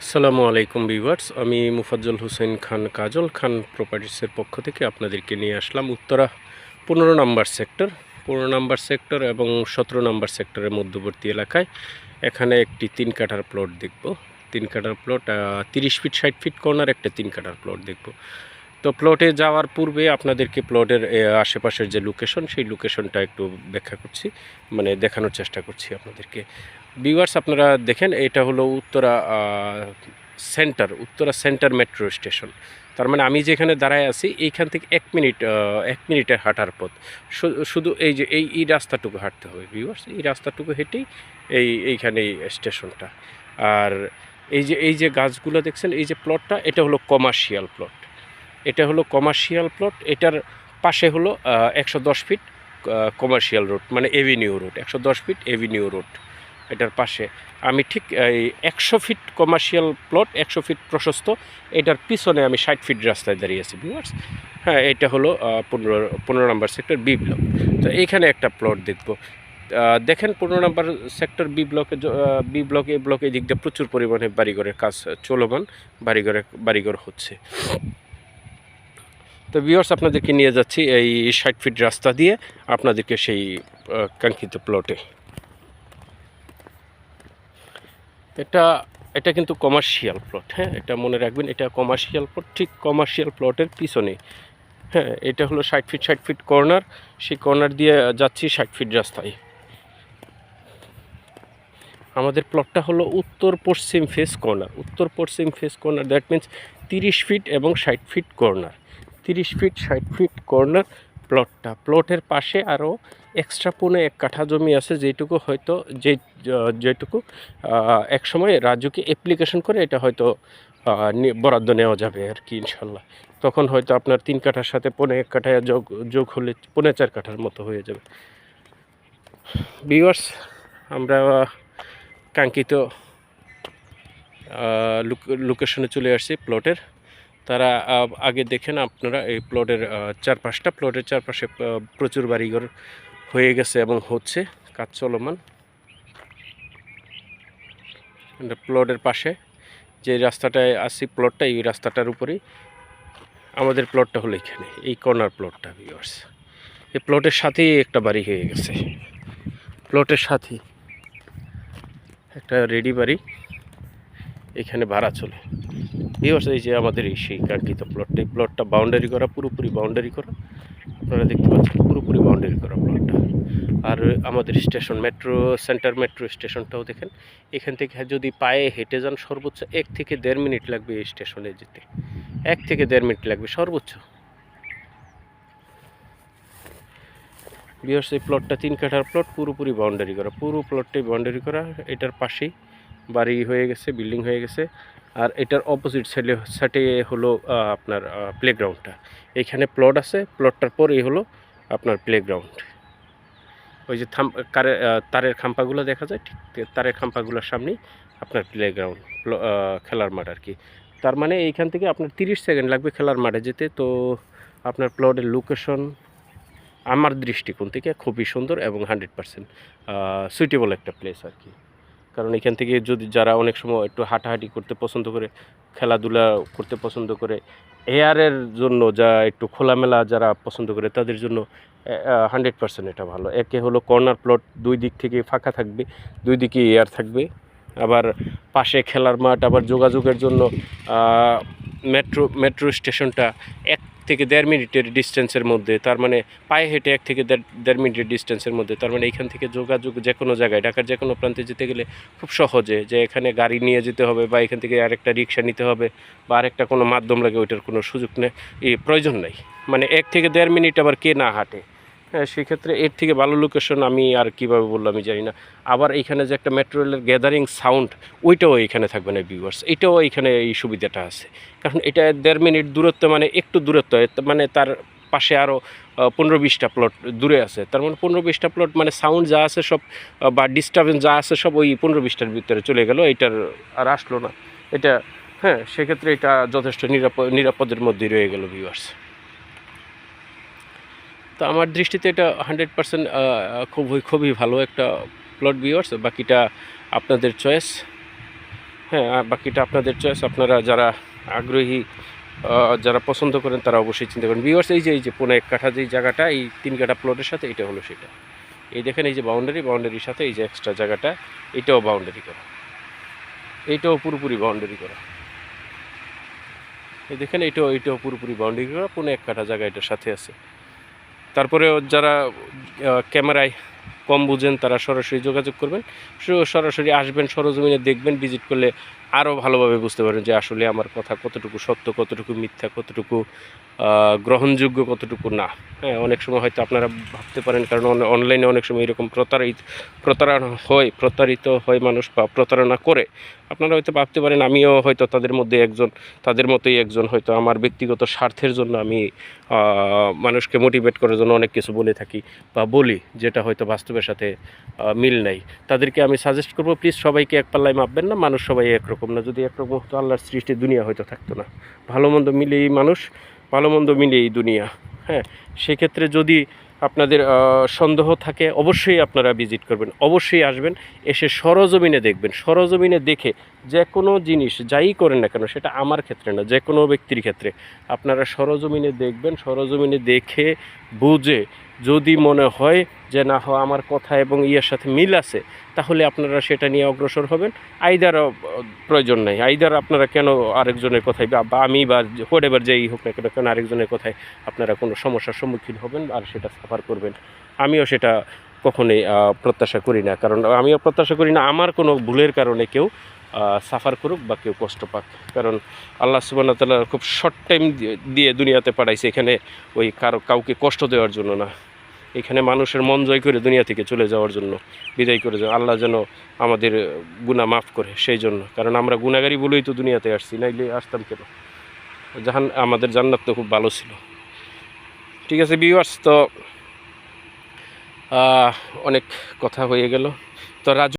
আসসালামু আলাইকুম ভিউয়ার্স, আমি মুফাজ্জল হোসেন খান কাজল খান প্রপার্টিসের পক্ষ থেকে আপনাদেরকে নিয়ে আসলাম উত্তরা 15 নম্বর সেক্টর এবং 17 নম্বর সেক্টরের মধ্যবর্তী এলাকায়। এখানে একটি 3 কাঠার প্লট দেখব। 3 কাঠার প্লট, 30 ফিট 60 ফিট কর্নার একটা 3 কাঠার প্লট দেখব। তো প্লটে যাওয়ার পূর্বে আপনাদেরকে প্লটের আশেপাশের যে লোকেশন, সেই লোকেশনটা একটু ব্যাখ্যা করছি, মানে দেখানোর চেষ্টা করছি আপনাদেরকে। ভিউয়ার্স, আপনারা দেখেন, এটা হলো উত্তরা সেন্টার মেট্রো স্টেশন। তার মানে আমি যেখানে দাঁড়ায় আছি এইখান থেকে 1 মিনিটের হাঁটার পথ। শুধু এই যে এই রাস্তাটুকু হাঁটতে হবে ভিউয়ার্স, এই রাস্তাটুকু হেঁটেই এইখানে স্টেশনটা। আর এই যে গাছগুলো দেখছেন, এই যে প্লটটা, এটা হলো কমার্শিয়াল প্লট। এটার পাশে হলো 110 ফিট কমার্শিয়াল রোড, মানে avenue road, 110 feet avenue road. এটার পাশে আমি ঠিক এই 100 ফিট কমার্শিয়াল প্লট, 100 ফিট প্রশস্ত, এটার পিছনে আমি 60 ফিট রাস্তায় দাঁড়িয়ে আছি ভিউয়ার্স। হ্যাঁ, এটা হলো 15 নম্বর সেক্টর বি ব্লক। তো এইখানে একটা প্লট দেখব। দেখেন, 15 নম্বর সেক্টর বি ব্লকে এ ব্লকে দিক দিয়ে প্রচুর পরিমাণে বাড়িঘরের কাজ চলমান, বাড়িঘর হচ্ছে। তো ভিউয়ার্স, আপনাদেরকে নিয়ে যাচ্ছি এই 60 ফিট রাস্তা দিয়ে আপনাদেরকে সেই কাঙ্ক্ষিত প্লটে। এটা কিন্তু কমার্শিয়াল প্লট, হ্যাঁ, এটা মনে রাখবেন, এটা কমার্শিয়াল প্লট। ঠিক কমার্শিয়াল প্লটের পিছনে, হ্যাঁ, এটা হলো 60 ফিট কর্নার। সেই কর্নার দিয়ে যাচ্ছি 60 ফিট রাস্তায়। আমাদের প্লটটা হলো উত্তর পশ্চিম face corner, that means 30 feet এবং 60 feet corner. 30 feet 60 feet corner প্লটের পাশে আরও এক্সট্রা 1.5 কাঠা জমি আছে, যেটুকু একসময় রাজুকে অ্যাপ্লিকেশন করে এটা হয়তো বরাদ্দ নেওয়া যাবে আর কি, ইনশাল্লাহ। তখন হয়তো আপনার 3 কাঠার সাথে 1.5 কাঠা যোগ হলে 4.5 কাঠার মতো হয়ে যাবে। ভিউয়ার্স, আমরা কাঙ্ক্ষিত লোকেশনে চলে আসছি প্লটের। তারা আগে দেখেন আপনারা এই প্লটের চারপাশে প্রচুর বাড়িঘর হয়ে গেছে এবং হচ্ছে, কাজ চলমান। প্লটের পাশে যে রাস্তাটায় আসি প্লটটা, এই রাস্তাটার উপরেই আমাদের প্লটটা হলো এখানে, এই কর্নার প্লটটা ভিউয়ার্স। এই প্লটের সাথেই একটা বাড়ি হয়ে গেছে, প্লটের সাথেই একটা রেডি বাড়ি এখানে ভাড়া চলে। এই যে আমাদের সেই কাঙ্ক্ষিত প্লটটা, এই প্লটটা বাউন্ডারি করা, পুরোপুরি বাউন্ডারি করা, আপনারা দেখতে পাচ্ছেন, পুরোপুরি বাউন্ডারি করা প্লটটা। আর আমাদের স্টেশন মেট্রো স্টেশনটাও দেখেন। এখান থেকে যদি পায়ে হেঁটে যান সর্বোচ্চ 1 থেকে 1.5 মিনিট লাগবে এই স্টেশনে যেতে, 1 থেকে 1.5 মিনিট লাগবে সর্বোচ্চ। ভিউয়ার্স, এই প্লটটা 3 কাঠার প্লট, পুরোপুরি বাউন্ডারি করা, পুরো প্লটটাই বাউন্ডারি করা। এটার পাশেই বাড়ি হয়ে গেছে, বিল্ডিং হয়ে গেছে। আর এটার অপোজিট সাইডে হলো আপনার প্লেগ্রাউন্ডটা। এইখানে প্লট আছে, প্লটটার পর এই হলো আপনার প্লেগ্রাউন্ড। ওই যে তারের খাম্পাগুলো দেখা যায়, ঠিক তারের খাম্পাগুলোর সামনেই আপনার প্লেগ্রাউন্ড, খেলার মাঠ আর কি। তার মানে এইখান থেকে আপনার 30 সেকেন্ড লাগবে খেলার মাঠে যেতে। তো আপনার প্লটের লোকেশন আমার দৃষ্টিকোণ থেকে খুবই সুন্দর এবং 100% সুইটেবল একটা প্লেস আর কি। কারণ এখান থেকে যদি যারা অনেক সময় একটু হাঁটাহাঁটি করতে পছন্দ করে, খেলাধুলা করতে পছন্দ করে, এয়ারের জন্য একটু খোলামেলা যারা পছন্দ করে, তাদের জন্য 100% এটা ভালো। একে হলো কর্নার প্লট, 2 দিক থেকে ফাঁকা থাকবে, 2 দিকে এয়ার থাকবে, আবার পাশে খেলার মাঠ, আবার যোগাযোগের জন্য মেট্রো স্টেশনটা 1 থেকে 1.5 মিনিটের ডিস্টেন্সের মধ্যে। তার মানে পায়ে হেঁটে 1 থেকে 1.5 মিনিটের ডিস্টেন্সের মধ্যে। তার মানে এইখান থেকে যোগাযোগ যে কোনো জায়গায়, ঢাকার যে কোনো প্রান্তে যেতে গেলে খুব সহজে, যে এখানে গাড়ি নিয়ে যেতে হবে বা এখান থেকে আরেকটা রিক্সা নিতে হবে বা আরেকটা কোনো মাধ্যম লাগে, ওইটার কোনো সুযোগ প্রয়োজন নেই। মানে 1 থেকে 1.5 মিনিট আবার কে না হাঁটে। হ্যাঁ, সেক্ষেত্রে এর থেকে ভালো লোকেশন আমি আর কীভাবে বললো আমি জানি না। আবার এইখানে যে একটা মেট্রো রেলের গ্যাদারিং সাউন্ড, ওইটাও এইখানে থাকবে না ভিউয়ার্স। এটাও এইখানে এই সুবিধাটা আছে, কারণ এটা 1.5 মিনিট দূরত্ব, মানে একটু দূরত্ব, মানে তার পাশে আরও 15-20টা প্লট দূরে আছে। তার মানে 15-20টা প্লট, মানে সাউন্ড যা আছে সব বা ডিস্টার্বেন্স যা আছে সব ওই 15-20টার ভিতরে চলে গেল, এটার আর আসলো না এটা। হ্যাঁ, সেক্ষেত্রে এটা যথেষ্ট নিরাপদের মধ্যেই রয়ে গেল ভিউয়ার্স। তো আমার দৃষ্টিতে এটা 100% খুবই ভালো একটা প্লট ভিউয়ার্স। বাকিটা আপনাদের চয়েস। হ্যাঁ, আর বাকিটা আপনাদের চয়েস। আপনারা যারা আগ্রহী, যারা পছন্দ করেন তারা অবশ্যই চিন্তা করেন। ভিউয়ার্স, এই যে 1.5 কাঠা যেই জায়গাটা, এই 3 কাঠা প্লটের সাথে এটা হলো সেটা। এই দেখেন, এই যে বাউন্ডারির সাথে এই যে এক্সট্রা জায়গাটা, এটাও বাউন্ডারি করা, এইটাও পুরোপুরি বাউন্ডারি করা। এই দেখেন, এইটাও পুরোপুরি বাউন্ডারি করা, 1.5 কাঠা জায়গা এটার সাথে আছে। তারপরেও যারা ক্যামেরায় কম বুঝেন তারা সরাসরি যোগাযোগ করবেন, সরাসরি আসবেন, সরজমিনে দেখবেন। ভিজিট করলে আরও ভালোভাবে বুঝতে পারবেন যে আসলে আমার কথা কতটুকু সত্য, কতটুকু মিথ্যা, কতটুকু গ্রহণযোগ্য, কতটুকু না। হ্যাঁ, অনেক সময় হয়তো আপনারা ভাবতে পারেন, কারণ অনলাইনে অনেক সময় এরকম প্রতারিত হয় মানুষ, বা প্রতারণা করে। আপনারা হয়তো ভাবতে পারেন আমিও হয়তো তাদের মতোই একজন, হয়তো আমার ব্যক্তিগত স্বার্থের জন্য আমি মানুষকে মোটিভেট করার জন্য অনেক কিছু বলে থাকি বা বলি, যেটা হয়তো বাস্তবের সাথে মিল নাই। তাদেরকে আমি সাজেস্ট করবো, প্লিজ সবাইকে এক পাল্লায় মাপবেন না। মানুষ সবাই একরকম না। যদি একরকম হতো আল্লাহর সৃষ্টি দুনিয়া হয়তো থাকতো না। ভালো মন্দ মিলেই মানুষ, ভালো মন্দ মিলেই দুনিয়া। হ্যাঁ, সেক্ষেত্রে যদি আপনাদের সন্দেহ থাকে, অবশ্যই আপনারা ভিজিট করবেন, অবশ্যই আসবেন, এসে সরজমিনে দেখবেন। সরজমিনে দেখে যে কোনো জিনিস যাই করেন না কেন, সেটা আমার ক্ষেত্রে না, যে কোনো ব্যক্তির ক্ষেত্রে আপনারা সরজমিনে দেখবেন। সরজমিনে দেখে বুঝে যদি মনে হয় যে না হয় আমার কথা এবং ইয়ের সাথে মিল আছে, তাহলে আপনারা সেটা নিয়ে অগ্রসর হবেন। আইদার প্রয়োজন নেই, আইদার আপনারা কেন আরেকজনের কথায় বা আমি বা হোয়াটএভার যেই হোক না কেন আরেকজনের কথায় আপনারা কোনো সমস্যার সম্মুখীন হবেন আর সেটা সাফার করবেন। আমিও সেটা কখনোই প্রত্যাশা করি না, কারণ আমিও প্রত্যাশা করি না আমার কোনো ভুলের কারণে কেউ সাফার করুক বা কেউ কষ্ট পাক। কারণ আল্লাহ সুবহানাহু ওয়া তাআলা খুব শর্ট টাইম দিয়ে দুনিয়াতে পাঠাইছে, এখানে ওই কাউকে কষ্ট দেওয়ার জন্য না। এখানে মানুষের মন জয় করে দুনিয়া থেকে চলে যাওয়ার জন্য, বিদায় করে যাওয়া, আল্লাহ যেন আমাদের গুনাহ মাফ করে সেই জন্য। কারণ আমরা গুনাহগারী বলেই তো দুনিয়াতে আসছি, নাইলে আসতাম কেন? আমাদের জান্নাত তো খুব ভালো ছিল। ঠিক আছে ভিউয়ার্স, তো অনেক কথা হয়ে গেল। তো রাজু